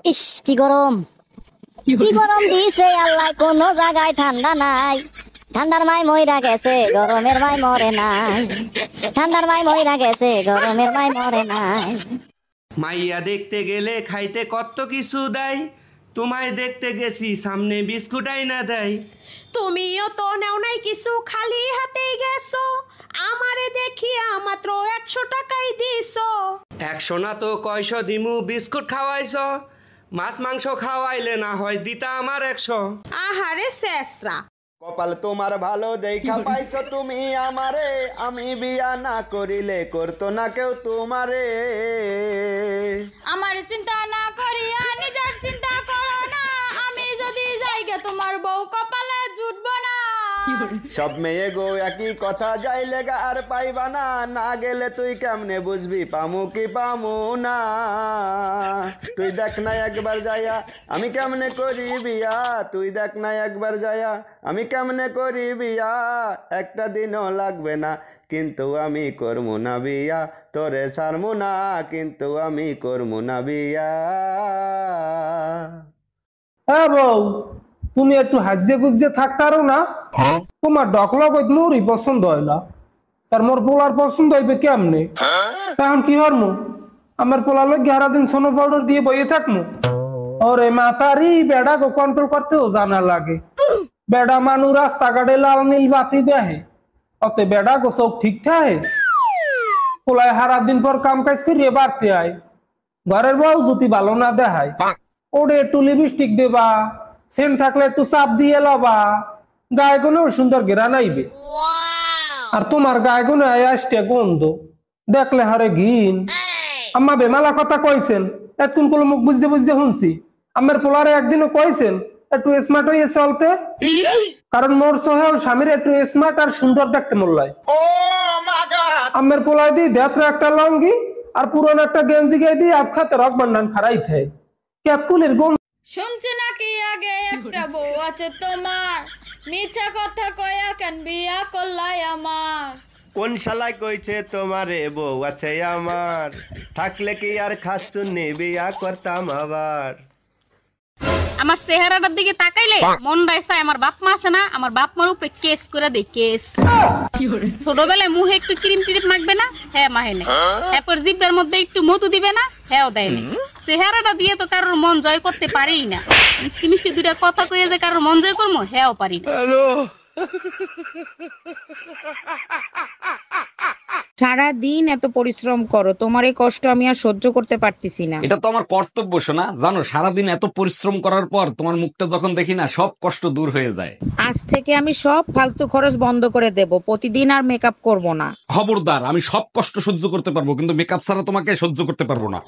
ইস কি গরম, কি গরম দিছে আল্লাহ, কোনো জায়গায় ঠান্ডা নাই। ঠান্ডার মাই মইরা গেছে, গরমের মাই মরে নাই। ঠান্ডার মাই মইরা গেছে, গরমের মাই মরে নাই। মাইয়া দেখতে গেলে খাইতে কত কিছু দেয়, তোমায় দেখতে গেছি সামনে বিস্কুটাই না দেয়। তুমিও তো নেও নাই কিছু, খালি হাতেই গেছো। আমারে দেখিয়া মাত্র 100 টাকাই দিছো। 100 না তো কয়শো দিমু, বিস্কুট খাওয়াইছ। মাছ মাংস খাওয়াইলে না হয় দিতা আমার 100। আহারে শেষরা, কপাল তোমার ভালো দেখা পাইছ তুমি আমারে, আমি বিয়া না করিলে করতো না কেউ তোমারে। আমার চিন্তা না করিয়া নিজের চিন্তা করো না, আমি যদি যাইগে তোমার বউ কপালে জুটবো না। সব মেয়ে গো একই কথা, যাইলে গা আর পাইবা না, না গেলে তুই কেমনে বুঝবি পামু কি পামু না। তুই দেখ না একবার যায়া আমি কেমনে করি বিয়া, তুই দেখ না একবার যায়া আমি কেমনে করি বিয়া। একটা দিনও লাগবে না কিন্তু আমি করবো না বিয়া, তোরে ছাড়মু না কিন্তু আমি করবো না বিয়া। হ্যাঁ বউ, তুমি একটু হাজিয়ে গুজিয়ে থাকতারো না। তোমার ডকলক মোরই পছন্দ হয় না, তার মোর পোলার পছন্দ হইবে কেমনে? এখন কি হরমু? আমার পোলা লোক 11 দিন সোনো পাউডার দিয়ে বইয়ে থাকমু? ওরে মাতারি, বেড়া গো কন্ট্রোল করতেও জানা লাগে। বেড়া মানু রাস্তাঘাটে লাল নীল বাতি দেহে, অতে বেড়া গো চোখ ঠিক থাকে। পোলায় হারা দিন পর কাম কাজ করিয়ে বাড়তে আয়, ঘরের বউ যদি ভালো না দেখায়, ওরে একটু লিপস্টিক দেবা, সেন্ট থাকলে একটু চাপ দিয়ে লবা, গায়ে কোনো সুন্দর ঘেরান আইবে। আর তোমার গায়ে কোনো আসতে গন্ধ দেখলে হারে ঘিন। আম্মা বেমালা কথা কইছেন, এতক্ষণ কোনো মুখ বুঝতে বুঝতে শুনছি। আমার পোলারে একদিনও কইছেন একটু স্মার্ট হয়ে চলতে, কারণ মোর সহে স্বামীর একটু স্মার্ট আর সুন্দর দেখতে মোল্লায়। আমার পোলায় দিয়ে দেত্র একটা লঙ্গি আর পুরনো একটা গেঞ্জি গায়ে দিয়ে আপখাতে রক বান্ডান খারাই থাকে। ক্যাতকুলের গন্ধ শুনছি নাকি আগে একটা বউ আছে তোমার, মিছা কথা কয়া কেন বিয়া করলাই আমার। কোন শালায় কইছে তোমারে বউ আছে আমার, থাকলে কি আর খাচ্ছুন্নি বিয়া করতাম আবার। আমার চেহারাটার দিকে তাকাইলে মন রাইছে আমার বাপ মা আছে না, আমার বাপ মার উপরে কেস করে দেয় কেস। ছোটবেলায় মুখে একটু ক্রিম টিরিপ মাখবে না, হ্যাঁ মাহে না। এরপর জিব্বার মধ্যে একটু মধু দিবে না, হ্যাঁ দেয় না। চেহারাটা দিয়ে তো কারোর মন জয় করতে পারিই না। মিষ্টি মিষ্টি দুইটা কথা কইয়ে যে কারোর মন জয় করবো, হ্যাঁ পারি না। সারা দিন এত পরিশ্রম করো, তোমার এই কষ্ট আমি আর সহ্য করতে পারতেছি না। এটা তো আমার কর্তব্য শোনা, জানো সারাদিন এত পরিশ্রম করার পর তোমার মুখটা যখন দেখি না, সব কষ্ট দূর হয়ে যায়। আজ থেকে আমি সব ফালতু খরচ বন্ধ করে দেব, প্রতিদিন আর মেকআপ করব না। খবরদার, আমি সব কষ্ট সহ্য করতে পারবো কিন্তু মেকআপ ছাড়া তোমাকে সহ্য করতে পারবো না।